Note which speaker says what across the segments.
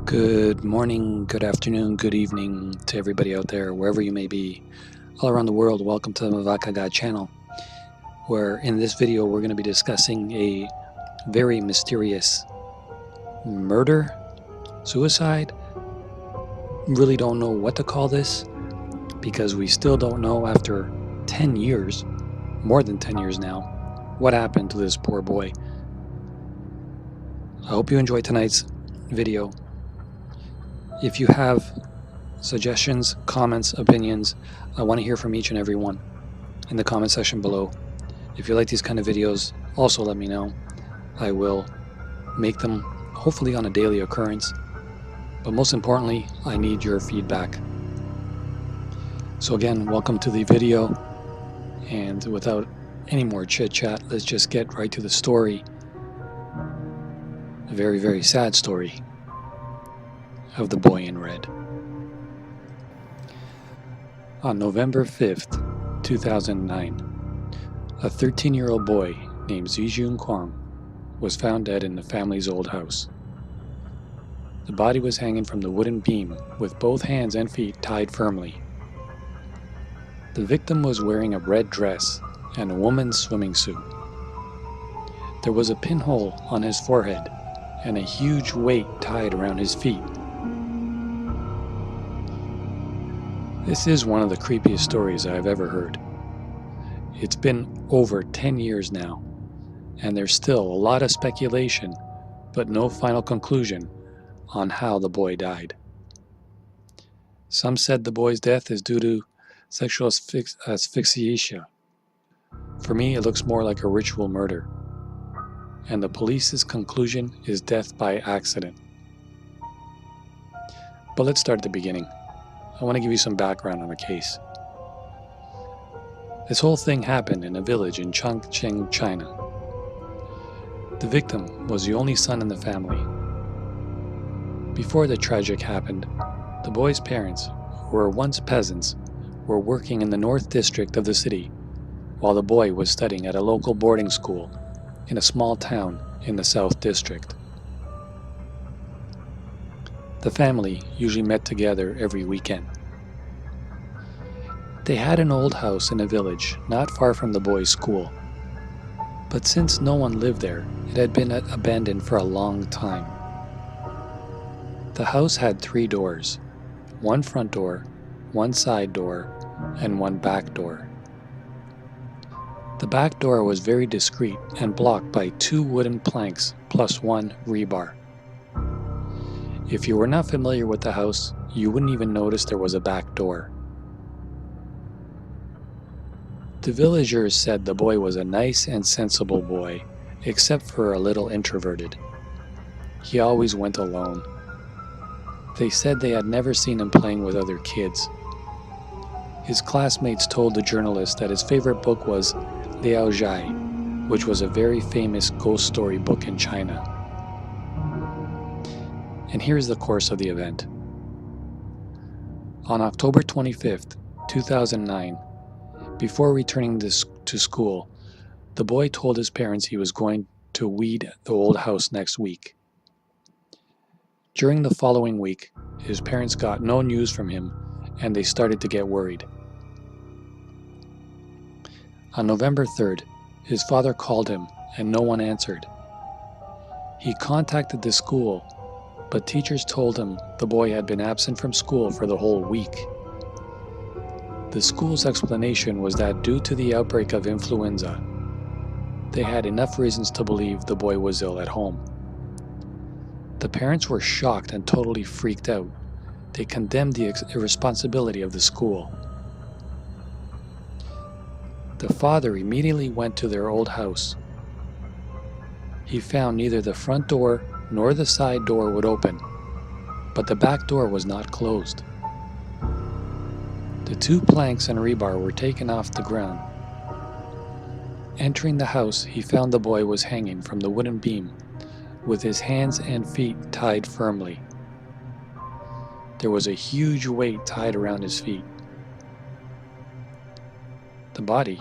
Speaker 1: Good morning, good afternoon, good evening to everybody out there, wherever you may be, all around the world. Welcome to the Mavakaga channel, where in this video we're going to be discussing a very mysterious murder, suicide. Really don't know what to call this because we still don't know after 10 years, more than 10 years now, what happened to this poor boy. I hope you enjoyed tonight's video. If you have suggestions, comments, opinions, I want to hear from each and every one in the comment section below. If you like these kind of videos, also let me know. I will make them hopefully on a daily occurrence, but most importantly, I need your feedback. So again, welcome to the video, and without any more chit chat, let's just get right to the story. A very, very sad story of the boy in red. On November 5th, 2009, a 13-year-old boy named Zhijun Kuang was found dead in the family's old house. The body was hanging from the wooden beam with both hands and feet tied firmly. The victim was wearing a red dress and a woman's swimming suit. There was a pinhole on his forehead and a huge weight tied around his feet. This is one of the creepiest stories I've ever heard. It's been over 10 years now, and there's still a lot of speculation, but no final conclusion on how the boy died. Some said the boy's death is due to sexual asphyxiation. For me, it looks more like a ritual murder, and the police's conclusion is death by accident. But let's start at the beginning. I want to give you some background on the case. This whole thing happened in a village in Chongqing, China. The victim was the only son in the family. Before the tragic happened, the boy's parents, who were once peasants, were working in the North District of the city, while the boy was studying at a local boarding school in a small town in the South District. The family usually met together every weekend. They had an old house in a village not far from the boy's school, but since no one lived there, it had been abandoned for a long time. The house had 3 doors, one front door, one side door, and one back door. The back door was very discreet and blocked by 2 wooden planks plus 1 rebar. If you were not familiar with the house, you wouldn't even notice there was a back door. The villagers said the boy was a nice and sensible boy, except for a little introverted. He always went alone. They said they had never seen him playing with other kids. His classmates told the journalist that his favorite book was Liao Zhai, which was a very famous ghost story book in China. And here's the course of the event. On October 25th, 2009, before returning to school, the boy told his parents he was going to weed the old house next week. During the following week, his parents got no news from him, and they started to get worried. On November 3rd, his father called him, and no one answered. He contacted the school, but teachers told him the boy had been absent from school for the whole week. The school's explanation was that due to the outbreak of influenza, they had enough reasons to believe the boy was ill at home. The parents were shocked and totally freaked out. They condemned the irresponsibility of the school. The father immediately went to their old house. He found neither the front door nor the side door would open, but the back door was not closed. The 2 planks and rebar were taken off the ground. Entering the house, he found the boy was hanging from the wooden beam, with his hands and feet tied firmly. There was a huge weight tied around his feet. The body,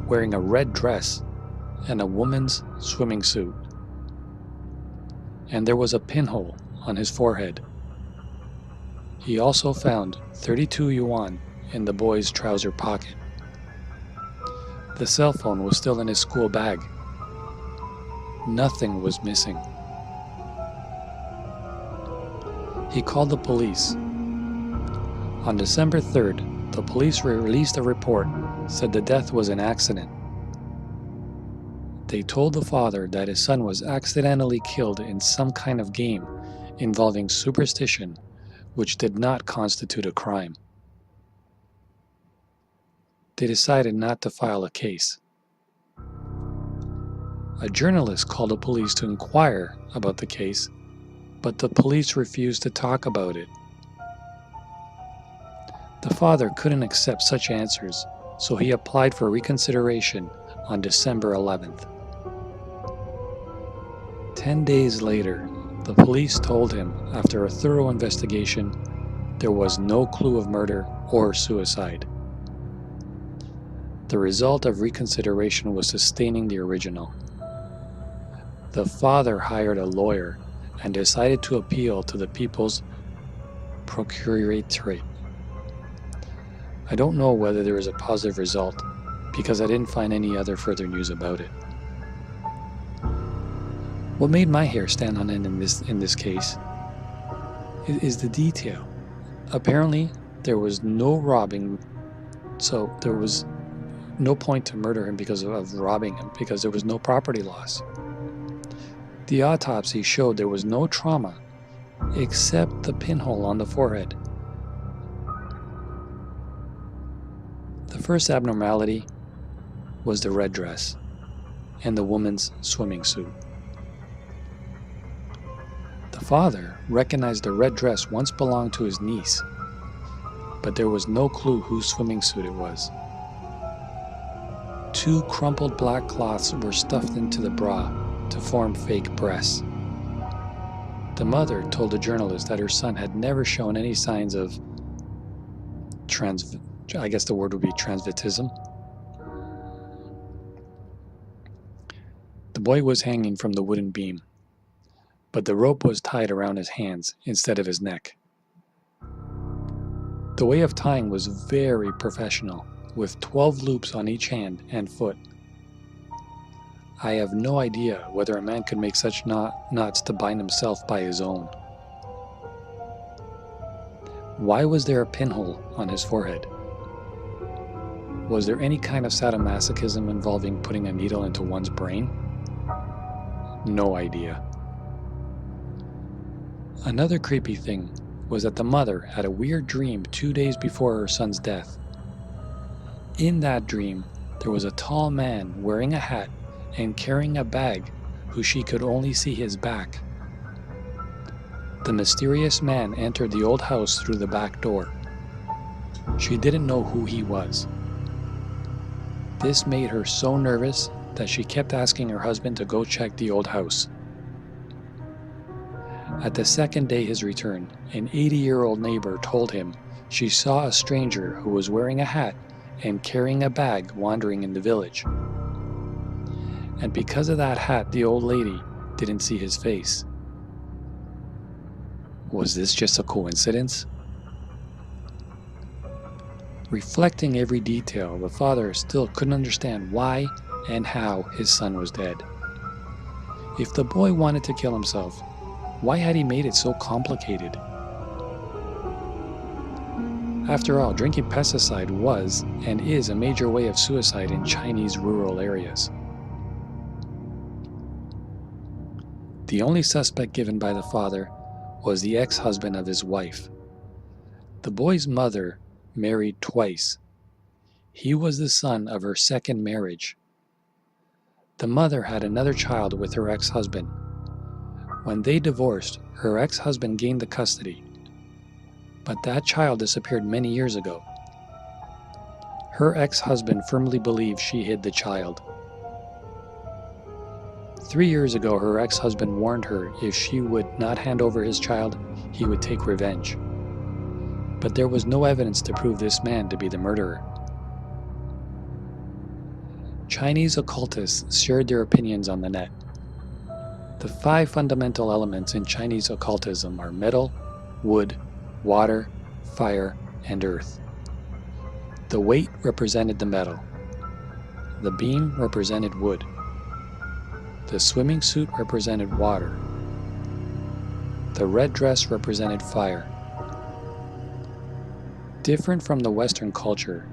Speaker 1: wearing a red dress and a woman's swimming suit, and there was a pinhole on his forehead. He also found 32 yuan in the boy's trouser pocket. The cell phone was still in his school bag. Nothing was missing. He called the police. On December 3rd, the police released a report, said the death was an accident. They told the father that his son was accidentally killed in some kind of game involving superstition, which did not constitute a crime. They decided not to file a case. A journalist called the police to inquire about the case, but the police refused to talk about it. The father couldn't accept such answers, so he applied for reconsideration on December 11th. 10 days later, the police told him, after a thorough investigation, there was no clue of murder or suicide. The result of reconsideration was sustaining the original. The father hired a lawyer and decided to appeal to the People's Procuratorate. I don't know whether there was a positive result, because I didn't find any other further news about it. What made my hair stand on end in this case is the detail. Apparently, there was no robbing, so there was no point to murder him because of robbing him, because there was no property loss. The autopsy showed there was no trauma except the pinhole on the forehead. The first abnormality was the red dress and the woman's swimming suit. The father recognized the red dress once belonged to his niece, but there was no clue whose swimming suit it was. 2 crumpled black cloths were stuffed into the bra to form fake breasts. The mother told the journalist that her son had never shown any signs of I guess the word would be transvestism. The boy was hanging from the wooden beam, but the rope was tied around his hands instead of his neck. The way of tying was very professional, with 12 loops on each hand and foot. I have no idea whether a man could make such knots to bind himself by his own. Why was there a pinhole on his forehead? Was there any kind of sadomasochism involving putting a needle into one's brain? No idea. Another creepy thing was that the mother had a weird dream 2 days before her son's death. In that dream, there was a tall man wearing a hat and carrying a bag who she could only see his back. The mysterious man entered the old house through the back door. She didn't know who he was. This made her so nervous that she kept asking her husband to go check the old house. At the second day his return, an 80-year-old neighbor told him she saw a stranger who was wearing a hat and carrying a bag wandering in the village. And because of that hat, the old lady didn't see his face. Was this just a coincidence? Reflecting every detail, the father still couldn't understand why and how his son was dead. If the boy wanted to kill himself, why had he made it so complicated? After all, drinking pesticide was and is a major way of suicide in Chinese rural areas. The only suspect given by the father was the ex-husband of his wife. The boy's mother married twice. He was the son of her second marriage. The mother had another child with her ex-husband. When they divorced, her ex-husband gained the custody, but that child disappeared many years ago. Her ex-husband firmly believed she hid the child. 3 years ago, her ex-husband warned her if she would not hand over his child, he would take revenge. But there was no evidence to prove this man to be the murderer. Chinese occultists shared their opinions on the net. The 5 fundamental elements in Chinese occultism are metal, wood, water, fire, and earth. The weight represented the metal. The beam represented wood. The swimming suit represented water. The red dress represented fire. Different from the Western culture,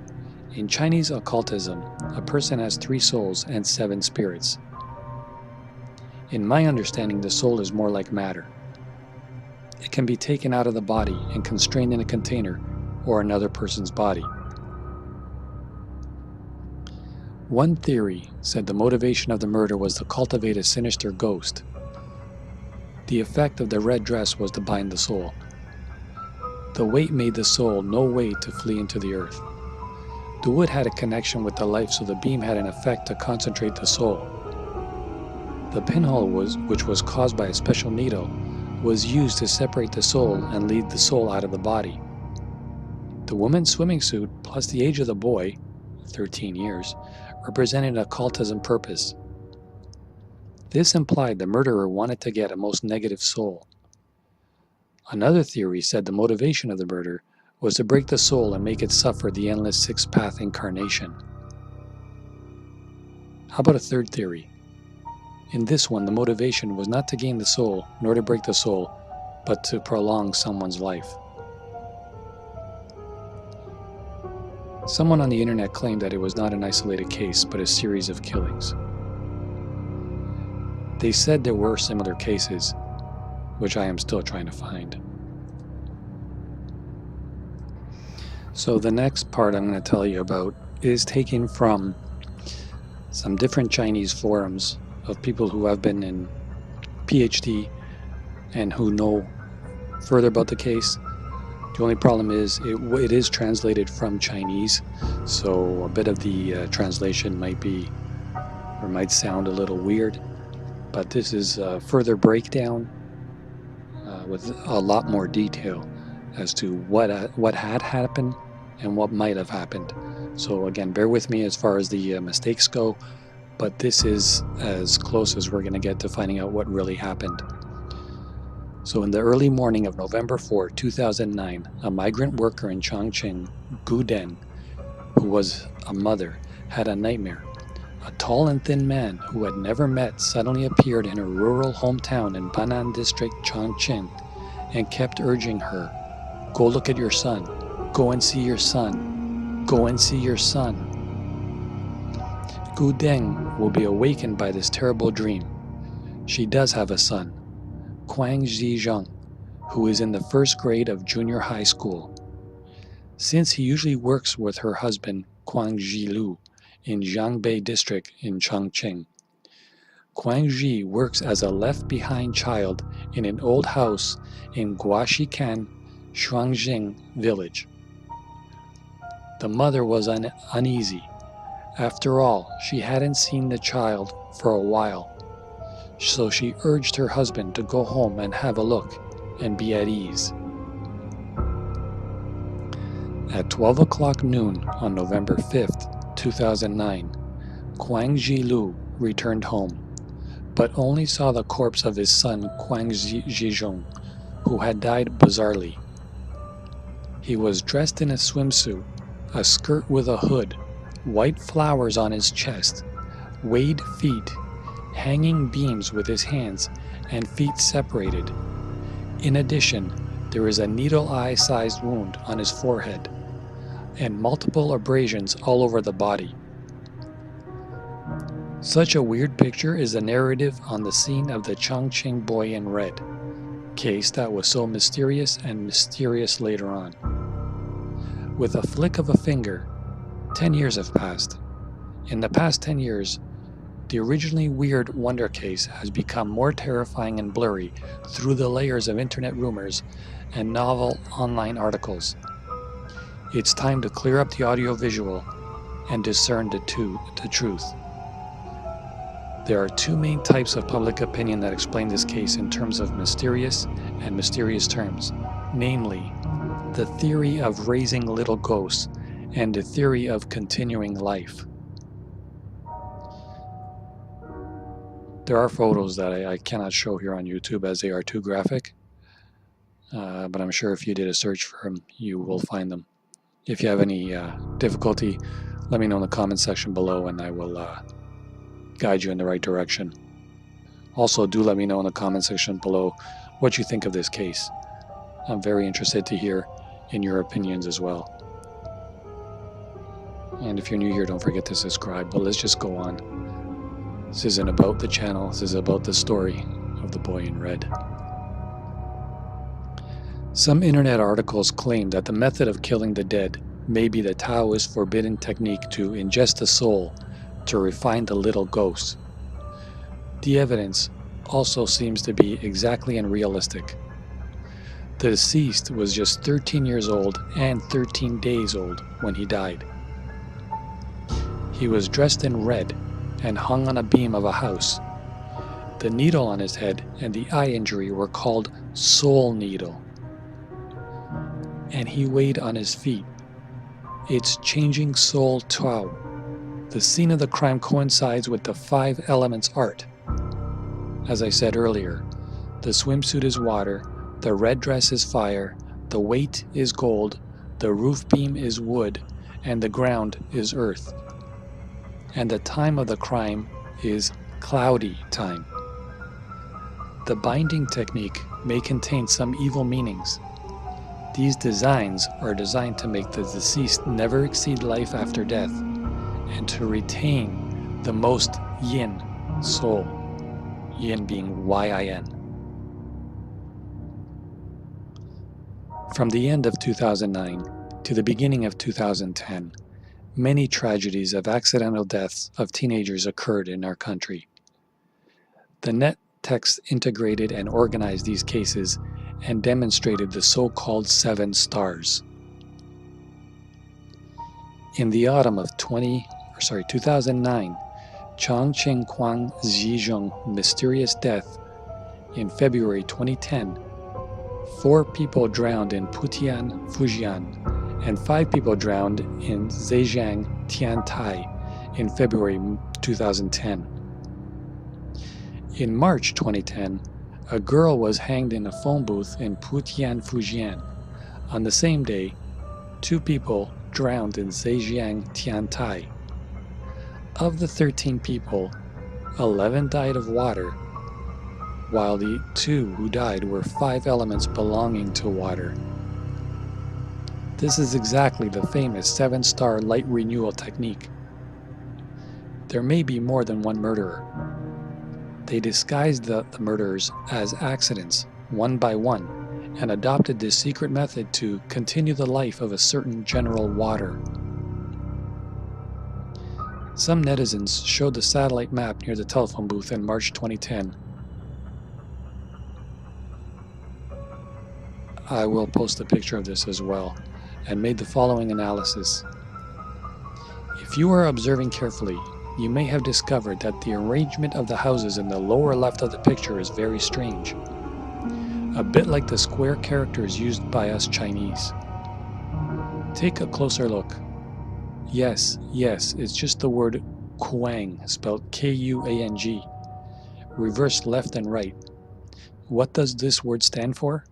Speaker 1: in Chinese occultism, a person has 3 souls and 7 spirits. In my understanding, the soul is more like matter. It can be taken out of the body and constrained in a container or another person's body. One theory said the motivation of the murder was to cultivate a sinister ghost. The effect of the red dress was to bind the soul. The weight made the soul no way to flee into the earth. The wood had a connection with the life, so the beam had an effect to concentrate the soul. The pinhole, which was caused by a special needle, was used to separate the soul and lead the soul out of the body. The woman's swimming suit, plus the age of the boy, 13 years, represented an occultism purpose. This implied the murderer wanted to get a most negative soul. Another theory said the motivation of the murder was to break the soul and make it suffer the endless 6-path incarnation. How about a third theory? In this one, the motivation was not to gain the soul, nor to break the soul, but to prolong someone's life. Someone on the internet claimed that it was not an isolated case, but a series of killings. They said there were similar cases, which I am still trying to find. So the next part I'm going to tell you about is taken from some different Chinese forums of people who have been in PhD and who know further about the case. The only problem is it is translated from Chinese, so a bit of the translation might sound a little weird, but this is a further breakdown with a lot more detail as to what had happened and what might have happened. So again, bear with me as far as the mistakes go, but this is as close as we're going to get to finding out what really happened. So in the early morning of November 4, 2009, a migrant worker in Chongqing, Deng, who was a mother, had a nightmare. A tall and thin man who had never met suddenly appeared in her rural hometown in Banan District, Chongqing, and kept urging her, "Go look at your son. Go and see your son. Go and see your son." Deng will be awakened by this terrible dream. She does have a son, Kuang Zhijun, who is in the 1st grade of junior high school. Since he usually works with her husband, Kuang Zhijun, in Jiangbei District in Chongqing. Kuang Zhi works as a left-behind child in an old house in Guaxican, Shuangjing village. The mother was uneasy. After all, she hadn't seen the child for a while, so she urged her husband to go home and have a look and be at ease. At 12 o'clock noon on November 5th, 2009, Kuang Zhilu returned home, but only saw the corpse of his son Kuang Zhijun, who had died bizarrely. He was dressed in a swimsuit, a skirt with a hood, white flowers on his chest, wade feet, hanging beams with his hands and feet separated. In addition, there is a needle-eye-sized wound on his forehead and multiple abrasions all over the body. Such a weird picture is the narrative on the scene of the Chongqing boy in red case that was so mysterious and mysterious later on. With a flick of a finger, 10 years have passed. In the past 10 years, the originally weird wonder case has become more terrifying and blurry through the layers of internet rumors and novel online articles. It's time to clear up the audio-visual and discern the truth. There are 2 main types of public opinion that explain this case in terms of mysterious and mysterious terms, namely, the theory of raising little ghosts and the theory of continuing life. There are photos that I cannot show here on YouTube as they are too graphic, but I'm sure if you did a search for them, you will find them. If you have any difficulty, let me know in the comment section below and I will guide you in the right direction. Also, do let me know in the comment section below what you think of this case. I'm very interested to hear in your opinions as well. And if you're new here, don't forget to subscribe. But let's just go on. This isn't about the channel. This is about the story of the boy in red. Some internet articles claim that the method of killing the dead may be the Taoist forbidden technique to ingest the soul to refine the little ghost. The evidence also seems to be exactly unrealistic. The deceased was just 13 years old and 13 days old when he died. He was dressed in red and hung on a beam of a house. The needle on his head and the eye injury were called soul needle. And he weighed on his feet. It's changing soul Tao. The scene of the crime coincides with the 5 elements art. As I said earlier, the swimsuit is water, the red dress is fire, the weight is gold, the roof beam is wood, and the ground is earth. And the time of the crime is cloudy time. The binding technique may contain some evil meanings. These designs are designed to make the deceased never exceed life after death and to retain the most yin soul, yin being Y-I-N. From the end of 2009 to the beginning of 2010, many tragedies of accidental deaths of teenagers occurred in our country. The net text integrated and organized these cases and demonstrated the so-called 7 stars. In the autumn of 2009, Chongqing Kuang Zhijun mysterious death. In February 2010, 4 people drowned in Putian, Fujian, and 5 people drowned in Zhejiang, Tiantai in February 2010. In March 2010, a girl was hanged in a phone booth in Putian, Fujian. On the same day, 2 people drowned in Zhejiang, Tiantai. Of the 13 people, 11 died of water, while the 2 who died were 5 elements belonging to water. This is exactly the famous 7-star light renewal technique. There may be more than one murderer. They disguised the murderers as accidents, one by one, and adopted this secret method to continue the life of a certain General Water. Some netizens showed the satellite map near the telephone booth in March 2010. I will post a picture of this as well, and made the following analysis. If you are observing carefully, you may have discovered that the arrangement of the houses in the lower left of the picture is very strange, a bit like the square characters used by us Chinese. Take a closer look. Yes, it's just the word Kuang, spelled K-U-A-N-G, reversed left and right. What does this word stand for?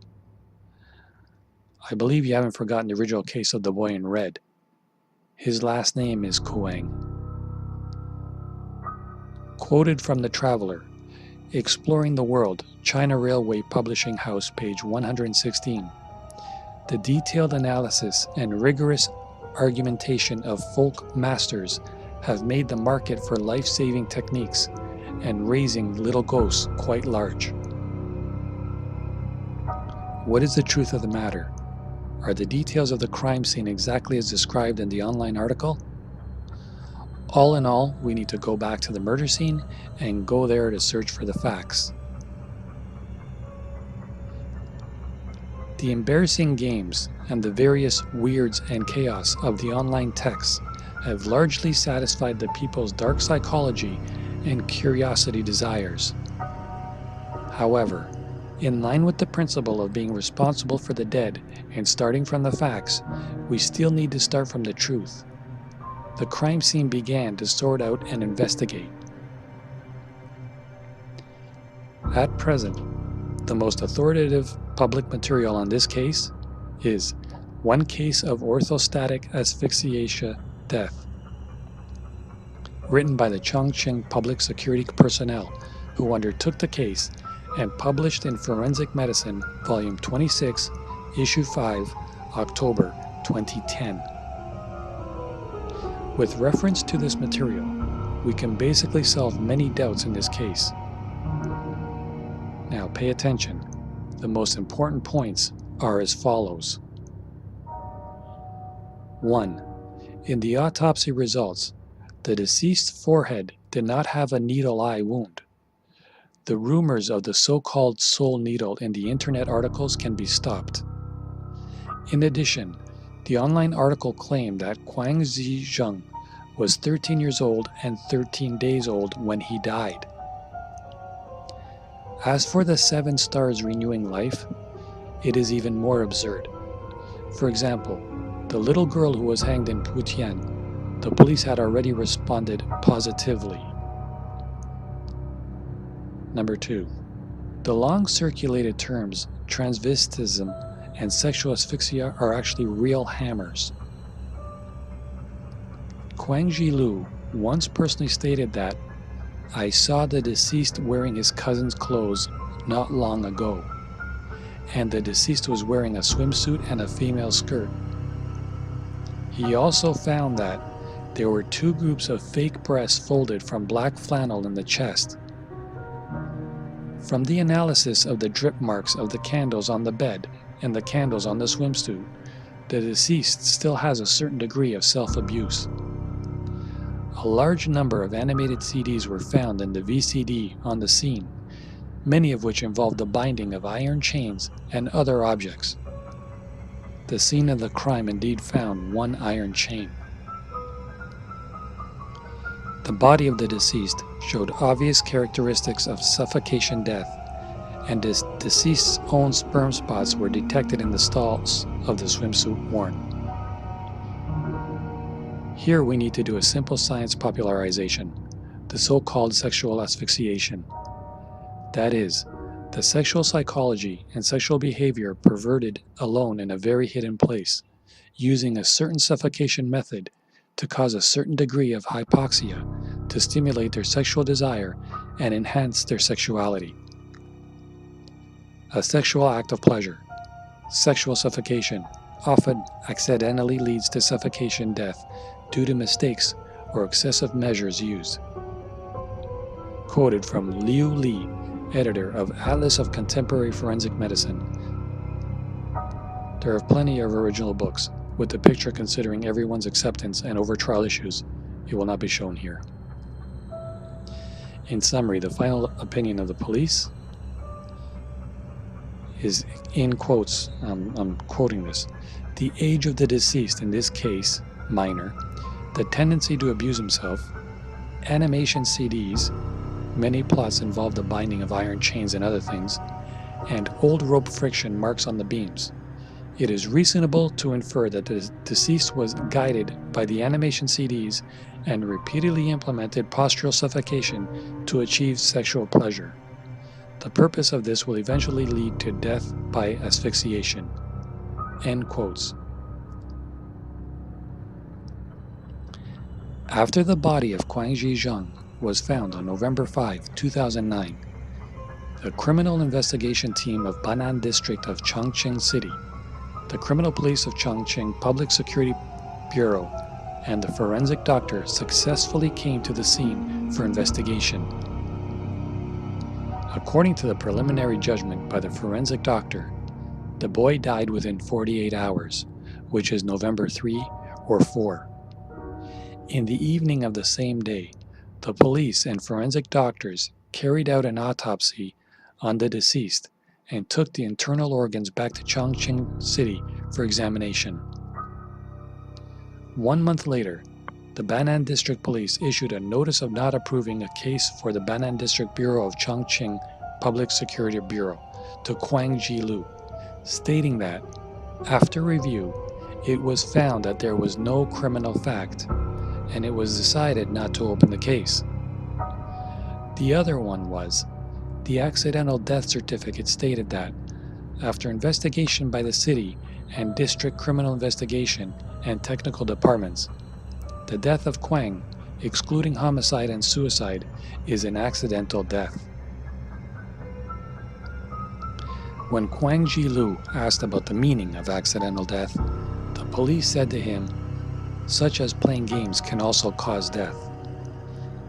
Speaker 1: I believe you haven't forgotten the original case of the boy in red. His last name is Kuang. Quoted from The Traveler, Exploring the World, China Railway Publishing House, page 116. The detailed analysis and rigorous argumentation of folk masters have made the market for life-saving techniques and raising little ghosts quite large. What is the truth of the matter? Are the details of the crime scene exactly as described in the online article? All in all, we need to go back to the murder scene and go there to search for the facts. The embarrassing games and the various weirds and chaos of the online texts have largely satisfied the people's dark psychology and curiosity desires. However, in line with the principle of being responsible for the dead and starting from the facts, we still need to start from the truth. The crime scene began to sort out and investigate. At present, the most authoritative public material on this case is One Case of Orthostatic Asphyxiation Death, written by the Chongqing public security personnel who undertook the case and published in Forensic Medicine, Volume 26, Issue 5, October 2010. With reference to this material, we can basically solve many doubts in this case. Now pay attention. The most important points are as follows. 1. In the autopsy results, the deceased's forehead did not have a needle eye wound. The rumors of the so-called soul needle in the internet articles can be stopped. In addition, the online article claimed that Kuang Zhijun was 13 years old and 13 days old when he died. As for the 7 stars renewing life, it is even more absurd. For example, the little girl who was hanged in Putian, the police had already responded positively. Number 2. The long circulated terms transvestism and sexual asphyxia are actually real hammers. Kuang Zhijun once personally stated that, "I saw the deceased wearing his cousin's clothes not long ago, and the deceased was wearing a swimsuit and a female skirt." He also found that there were 2 groups of fake breasts folded from black flannel in the chest. From the analysis of the drip marks of the candles on the bed and the candles on the swimsuit, the deceased still has a certain degree of self-abuse. A large number of animated CDs were found in the VCD on the scene, many of which involved the binding of iron chains and other objects. The scene of the crime indeed found 1 iron chain. The body of the deceased showed obvious characteristics of suffocation death, and the deceased's own sperm spots were detected in the stalls of the swimsuit worn. Here we need to do a simple science popularization, the so-called sexual asphyxiation. That is, the sexual psychology and sexual behavior perverted alone in a very hidden place, using a certain suffocation method to cause a certain degree of hypoxia to stimulate their sexual desire and enhance their sexuality. A sexual act of pleasure, sexual suffocation, often accidentally leads to suffocation death due to mistakes or excessive measures used. Quoted from Liu Li, editor of Atlas of Contemporary Forensic Medicine. There are plenty of original books, with the picture considering everyone's acceptance and over trial issues. It will not be shown here. In summary, the final opinion of the police is in quotes, I'm quoting this, the age of the deceased, in this case, minor, the tendency to abuse himself, animation CDs, many plots involve the binding of iron chains and other things, and old rope friction marks on the beams. It is reasonable to infer that the deceased was guided by the animation CDs and repeatedly implemented postural suffocation to achieve sexual pleasure. The purpose of this will eventually lead to death by asphyxiation. End quotes. After the body of Kuang Zhijun was found on November 5, 2009, the criminal investigation team of Banan District of Chongqing City, the Criminal Police of Chongqing Public Security Bureau, and the forensic doctor successfully came to the scene for investigation. According to the preliminary judgment by the forensic doctor, the boy died within 48 hours, which is November 3 or 4. In the evening of the same day, the police and forensic doctors carried out an autopsy on the deceased and took the internal organs back to Chongqing City for examination. 1 month later, the Banan District Police issued a notice of not approving a case for the Banan District Bureau of Chongqing Public Security Bureau to Kuang Zhijun, stating that, after review, it was found that there was no criminal fact, and it was decided not to open the case. The other one was, The accidental death certificate stated that, after investigation by the city and district criminal investigation and technical departments, the death of Kuang, excluding homicide and suicide, is an accidental death. When Kuang Zhijun asked about the meaning of accidental death, the police said to him, such as playing games can also cause death.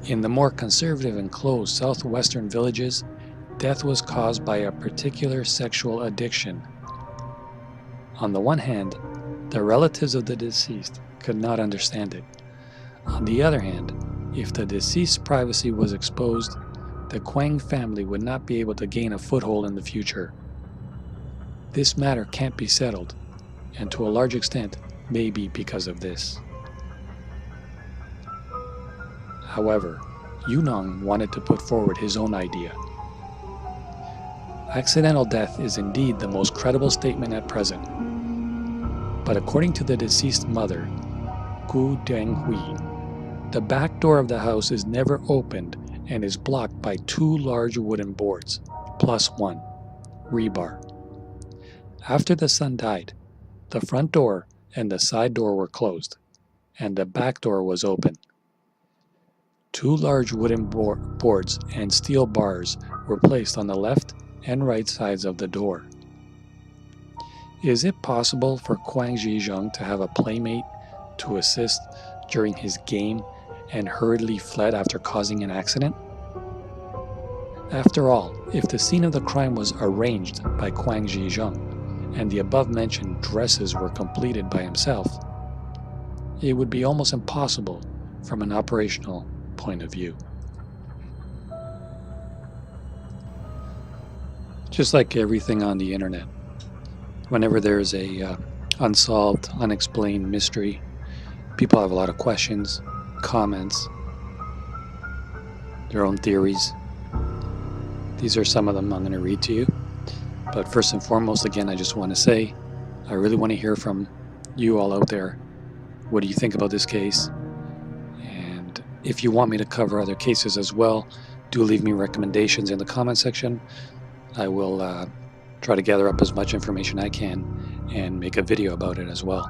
Speaker 1: In the more conservative and closed southwestern villages, death was caused by a particular sexual addiction. On the one hand, the relatives of the deceased could not understand it. On the other hand, if the deceased's privacy was exposed, the Kuang family would not be able to gain a foothold in the future. This matter can't be settled, and to a large extent may be because of this. However, Yunong wanted to put forward his own idea. Accidental death is indeed the most credible statement at present. But according to the deceased mother, Deng, the back door of the house is never opened and is blocked by 2 large wooden boards, plus 1 rebar. After the son died, the front door and the side door were closed, and the back door was open. 2 large wooden boards and steel bars were placed on the left and right sides of the door. Is it possible for Kuang Zhijun to have a playmate to assist during his game and hurriedly fled after causing an accident? After all, if the scene of the crime was arranged by Kuang Zhijun and the above-mentioned dresses were completed by himself, it would be almost impossible from an operational point of view. Just like everything on the internet, whenever there's a unsolved, unexplained mystery, people have a lot of questions, comments, their own theories. These are some of them I'm going to read to you. But first and foremost, again, I just want to say, I really want to hear from you all out there. What do you think about this case? And if you want me to cover other cases as well, do leave me recommendations in the comment section. I will try to gather up as much information I can and make a video about it as well.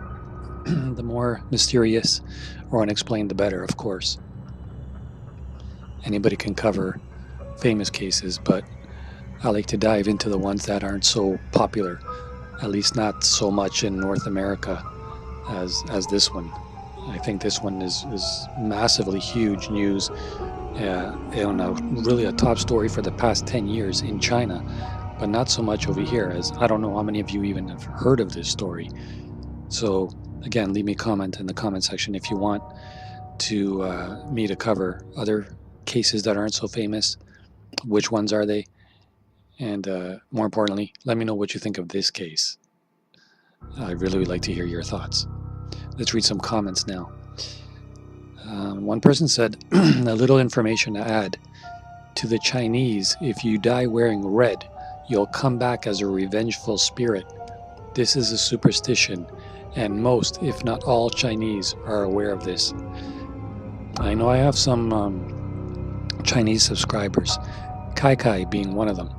Speaker 1: The more mysterious or unexplained, the better, of course. Anybody can cover famous cases, but I like to dive into the ones that aren't so popular, at least not so much in North America as this one. I think this one is massively huge news, and really a top story for the past 10 years in China, but not so much over here, as I don't know how many of you even have heard of this story. So again, leave me a comment in the comment section if you want to me to cover other cases that aren't so famous. Which ones are they? And more importantly, let me know what you think of this case. I really would like to hear your thoughts. Let's read some comments now. One person said, a little information to add. To the Chinese, if you die wearing red, you'll come back as a revengeful spirit. This is a superstition, and most, if not all, Chinese are aware of this. I know I have some Chinese subscribers, Kai Kai being one of them.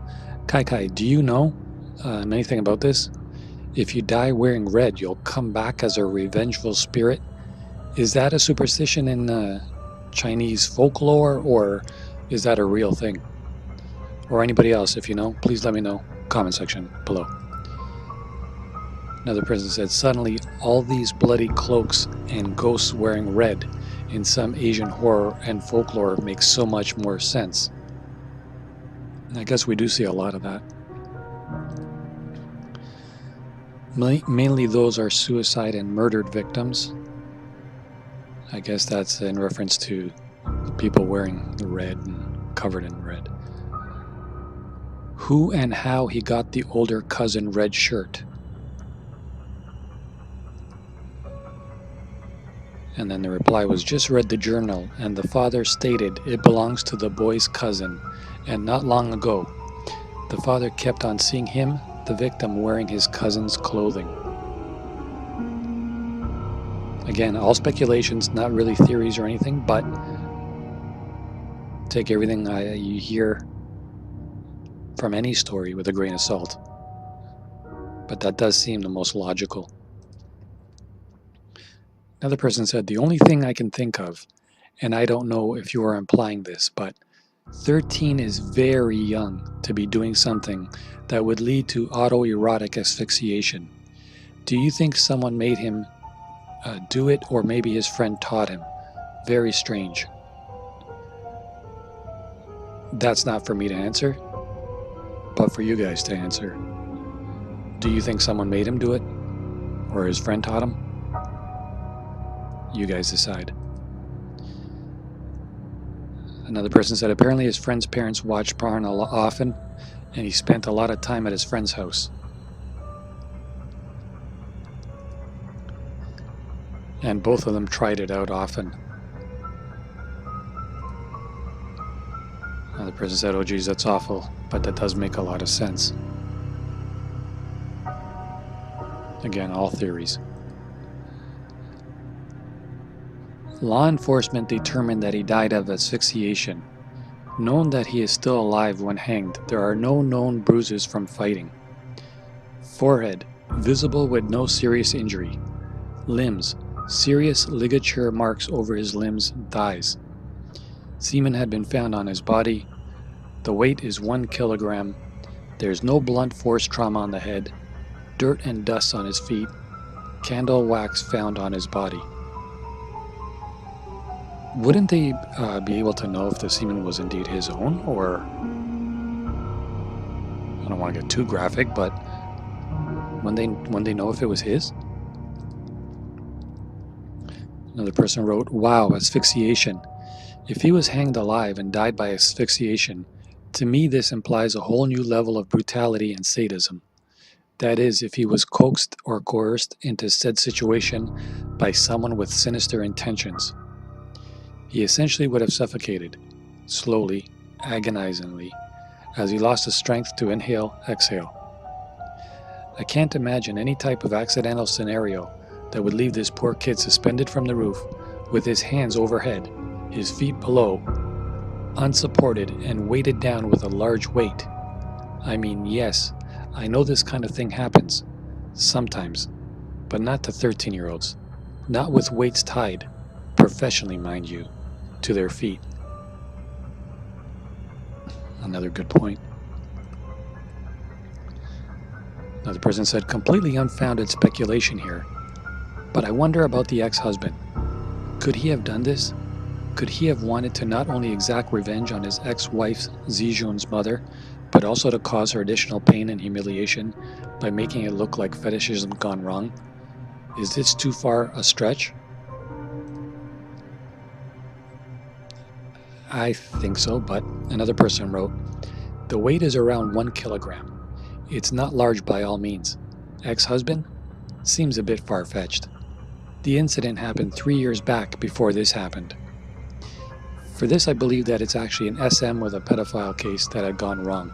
Speaker 1: Kai Kai, do you know anything about this? If you die wearing red, you'll come back as a revengeful spirit. Is that a superstition in Chinese folklore, or is that a real thing? Or anybody else, if you know, please let me know. Comment section below. Another person said, suddenly all these bloody cloaks and ghosts wearing red in some Asian horror and folklore makes so much more sense. And I guess we do see a lot of that. Mainly those are suicide and murdered victims. I guess that's in reference to the people wearing the red and covered in red. Who and how he got the older cousin red shirt. And then the reply was, just read the journal, and the father stated it belongs to the boy's cousin, and not long ago, the father kept on seeing him, the victim, wearing his cousin's clothing. Again, all speculations, not really theories or anything, but take everything you hear from any story with a grain of salt, but that does seem the most logical. Another person said, the only thing I can think of, and I don't know if you are implying this, but 13 is very young to be doing something that would lead to autoerotic asphyxiation. Do you think someone made him do it, or maybe his friend taught him? Very strange. That's not for me to answer, but for you guys to answer. Do you think someone made him do it, or his friend taught him? You guys decide. Another person said apparently his friend's parents watched porn often, and he spent a lot of time at his friend's house. And both of them tried it out often. Another person said, oh geez, that's awful, but that does make a lot of sense. Again, all theories. Law enforcement determined that he died of asphyxiation. Known that he is still alive when hanged, there are no known bruises from fighting. Forehead, visible with no serious injury. Limbs, serious ligature marks over his limbs and thighs. Semen had been found on his body. The weight is 1 kilogram. There's no blunt force trauma on the head. Dirt and dust on his feet. Candle wax found on his body. Wouldn't they be able to know if the semen was indeed his own, or I don't want to get too graphic, but when they know if it was his? Another person wrote, wow, asphyxiation. If he was hanged alive and died by asphyxiation, to me this implies a whole new level of brutality and sadism. That is, if he was coaxed or coerced into said situation by someone with sinister intentions. He essentially would have suffocated, slowly, agonizingly, as he lost the strength to inhale, exhale. I can't imagine any type of accidental scenario that would leave this poor kid suspended from the roof, with his hands overhead, his feet below, unsupported and weighted down with a large weight. I mean, yes, I know this kind of thing happens, sometimes, but not to 13-year-olds, not with weights tied, professionally mind you, to their feet. Another good point. Another person said, completely unfounded speculation here, but I wonder about the ex-husband. Could he have done this? Could he have wanted to not only exact revenge on his ex-wife Zhijun's mother, but also to cause her additional pain and humiliation by making it look like fetishism gone wrong? Is this too far a stretch? I think so, but another person wrote, the weight is around 1 kilogram. It's not large by all means. Ex-husband? Seems a bit far-fetched. The incident happened 3 years back before this happened. For this, I believe that it's actually an SM with a pedophile case that had gone wrong.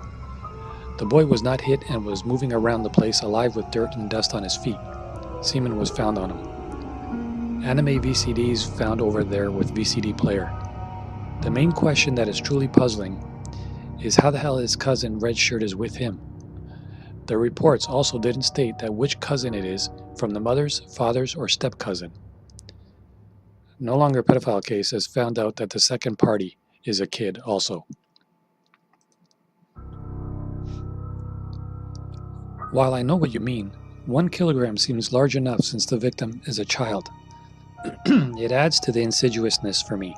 Speaker 1: The boy was not hit and was moving around the place alive with dirt and dust on his feet. Semen was found on him. Anime VCDs found over there with VCD player. The main question that is truly puzzling is how the hell his cousin Red Shirt is with him. The reports also didn't state that which cousin it is from the mother's, father's, or step-cousin. No longer a pedophile case has found out that the second party is a kid also. While I know what you mean, 1 kilogram seems large enough since the victim is a child. It adds to the insidiousness for me.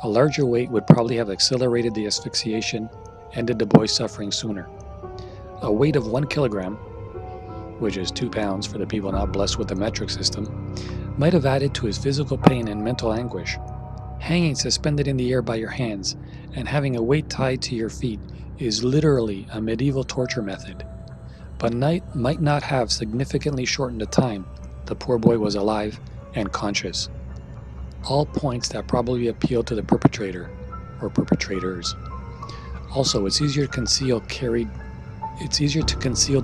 Speaker 1: A larger weight would probably have accelerated the asphyxiation, ended the boy's suffering sooner. A weight of 1 kilogram, which is 2 pounds for the people not blessed with the metric system, might have added to his physical pain and mental anguish. Hanging suspended in the air by your hands and having a weight tied to your feet is literally a medieval torture method, but might not have significantly shortened the time the poor boy was alive and conscious. All points that probably appeal to the perpetrator or perpetrators. Also, it's easier to conceal to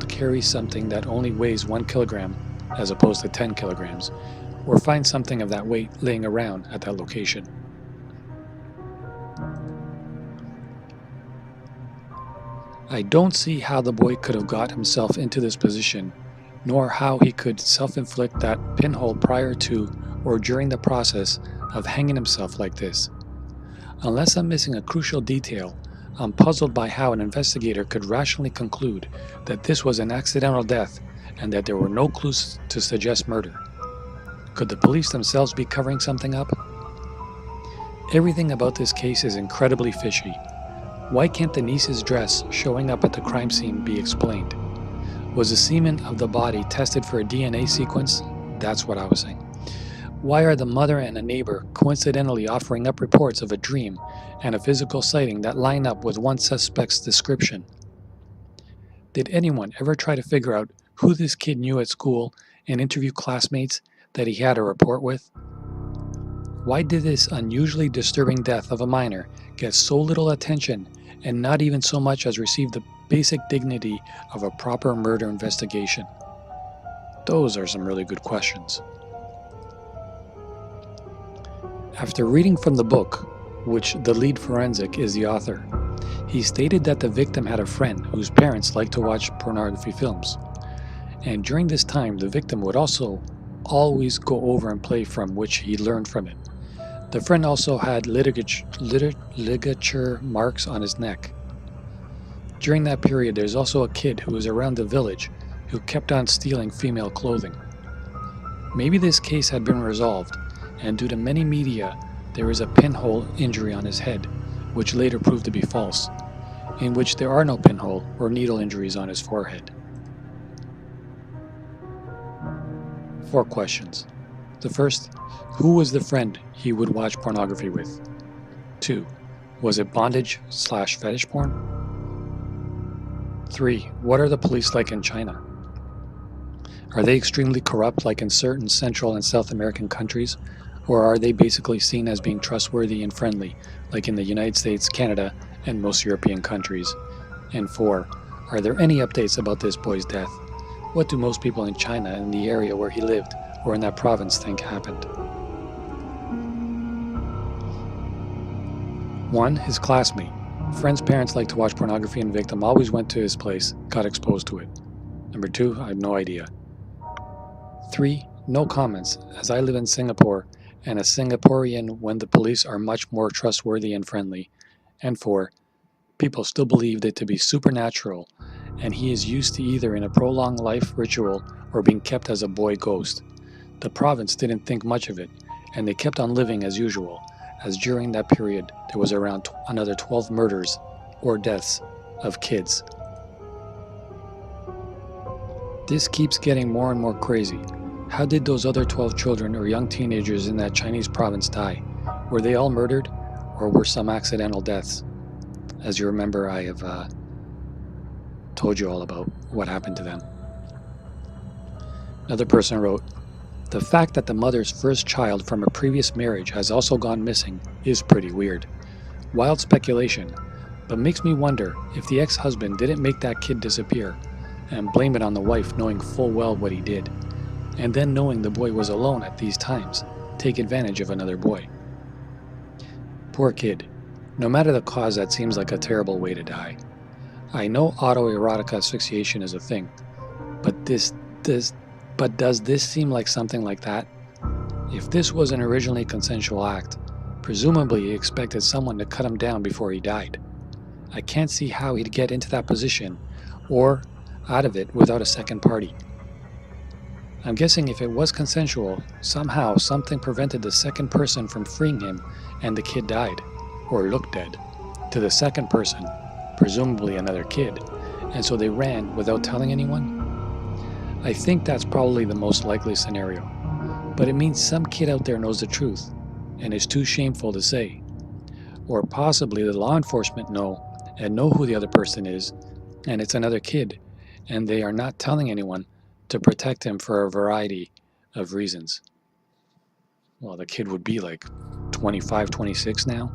Speaker 1: carry something that only weighs 1 kilogram as opposed to 10 kilograms, or find something of that weight laying around at that location. I don't see how the boy could have got himself into this position, nor how he could self-inflict that pinhole prior to or during the process of hanging himself like this. Unless I'm missing a crucial detail, I'm puzzled by how an investigator could rationally conclude that this was an accidental death and that there were no clues to suggest murder. Could the police themselves be covering something up? Everything about this case is incredibly fishy. Why can't the niece's dress showing up at the crime scene be explained? Was the semen of the body tested for a DNA sequence? That's what I was saying. Why are the mother and a neighbor coincidentally offering up reports of a dream and a physical sighting that line up with one suspect's description? Did anyone ever try to figure out who this kid knew at school and interview classmates that he had a report with? Why did this unusually disturbing death of a minor get so little attention and not even so much as receive the basic dignity of a proper murder investigation? Those are some really good questions. After reading from the book, which the lead forensic is the author, he stated that the victim had a friend whose parents liked to watch pornography films. And during this time, the victim would also always go over and play from which he learned from it. The friend also had ligature marks on his neck. During that period, there's also a kid who was around the village who kept on stealing female clothing. Maybe this case had been resolved, and due to many media, there is a pinhole injury on his head, which later proved to be false, in which there are no pinhole or needle injuries on his forehead. 4 questions. The first, who was the friend he would watch pornography with? 2, was it bondage/fetish porn? 3, what are the police like in China? Are they extremely corrupt like in certain Central and South American countries, or are they basically seen as being trustworthy and friendly like in the United States, Canada, and most European countries? And 4, are there any updates about this boy's death? What do most people in China and the area where he lived or in that province think happened? 1, his classmate. Friend's parents liked to watch pornography and victim always went to his place, got exposed to it. Number 2, I have no idea. 3, no comments, as I live in Singapore and a Singaporean when the police are much more trustworthy and friendly. And 4, people still believed it to be supernatural and he is used to either in a prolonged life ritual or being kept as a boy ghost. The province didn't think much of it and they kept on living as usual, as during that period there was around another 12 murders or deaths of kids. This keeps getting more and more crazy. How did those other 12 children or young teenagers in that Chinese province die? Were they all murdered or were some accidental deaths? As you remember, I have told you all about what happened to them. Another person wrote, the fact that the mother's first child from a previous marriage has also gone missing is pretty weird. Wild speculation, but makes me wonder if the ex-husband didn't make that kid disappear and blame it on the wife knowing full well what he did, and then knowing the boy was alone at these times, take advantage of another boy. Poor kid. No matter the cause, that seems like a terrible way to die. I know autoerotic asphyxiation is a thing, but does this seem like something like that? If this was an originally consensual act, presumably he expected someone to cut him down before he died. I can't see how he'd get into that position or out of it without a second party. I'm guessing if it was consensual, somehow something prevented the second person from freeing him and the kid died, or looked dead, to the second person, presumably another kid, and so they ran without telling anyone? I think that's probably the most likely scenario, but it means some kid out there knows the truth and is too shameful to say. Or possibly the law enforcement know who the other person is, and it's another kid, and they are not telling anyone to protect him for a variety of reasons. Well, the kid would be like 25, 26 now.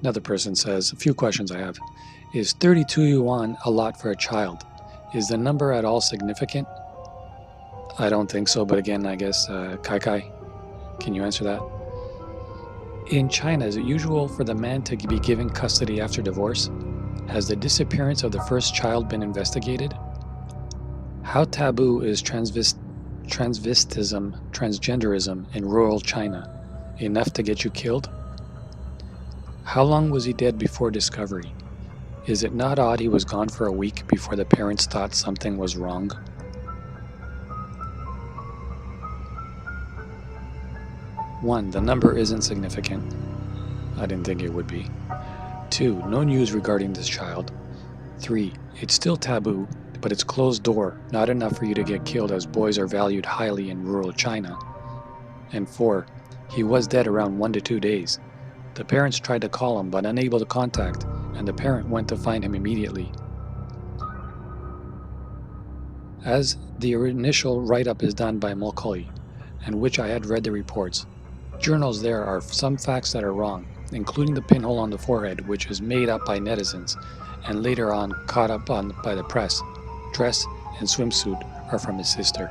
Speaker 1: Another person says, a few questions I have. Is 32 yuan a lot for a child? Is the number at all significant? I don't think so, but again, I guess, Kai, can you answer that? In China, is it usual for the man to be given custody after divorce? Has the disappearance of the first child been investigated? How taboo is transgenderism in rural China? Enough to get you killed? How long was he dead before discovery? Is it not odd he was gone for a week before the parents thought something was wrong? 1. The number isn't significant. I didn't think it would be. 2. No news regarding this child. 3. It's still taboo, but it's closed door, not enough for you to get killed as boys are valued highly in rural China. And 4. He was dead around 1 to 2 days. The parents tried to call him but unable to contact, and the parent went to find him immediately. As the initial write-up is done by Mulcahy, and which I had read the reports, journals there are some facts that are wrong, including the pinhole on the forehead, which was made up by netizens, and later on caught up on by the press. Dress and swimsuit are from his sister.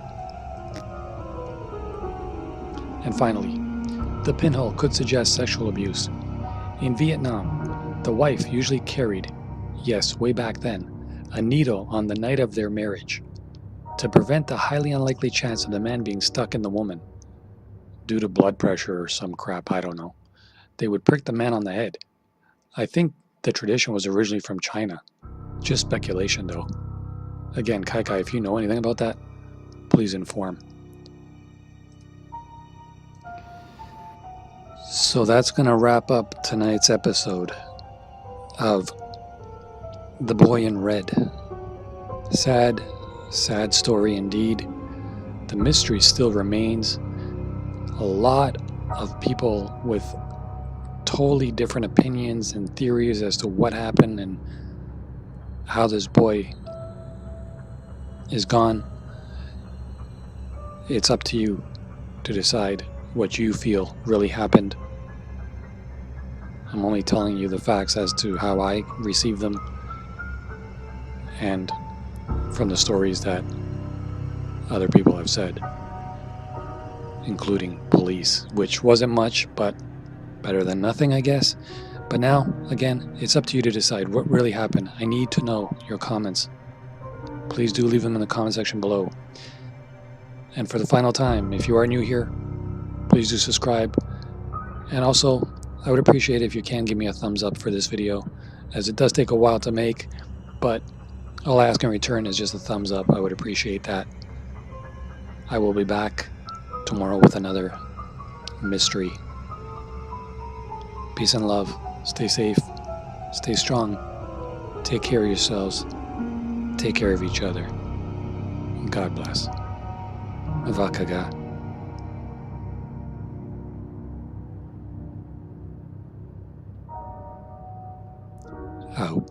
Speaker 1: And finally, the pinhole could suggest sexual abuse. In Vietnam, the wife usually carried, yes, way back then, a needle on the night of their marriage to prevent the highly unlikely chance of the man being stuck in the woman. Due to blood pressure or some crap, I don't know. They would prick the man on the head. I think the tradition was originally from China. Just speculation though. Again, Kai, if you know anything about that, please inform. So that's going to wrap up tonight's episode of The Boy in Red. Sad, sad story indeed. The mystery still remains. A lot of people with totally different opinions and theories as to what happened and how this boy is gone. It's up to you to decide what you feel really happened. I'm only telling you the facts as to how I received them and from the stories that other people have said, including police, which wasn't much, but better than nothing, I guess. But now, again, it's up to you to decide what really happened. I need to know your comments. Please do leave them in the comment section below. And for the final time, if you are new here, please do subscribe. And also, I would appreciate it if you can give me a thumbs up for this video, as it does take a while to make, but all I ask in return is just a thumbs up. I would appreciate that. I will be back tomorrow with another mystery. Peace and love. Stay safe. Stay strong. Take care of yourselves. Take care of each other. God bless. Vakaga. Out.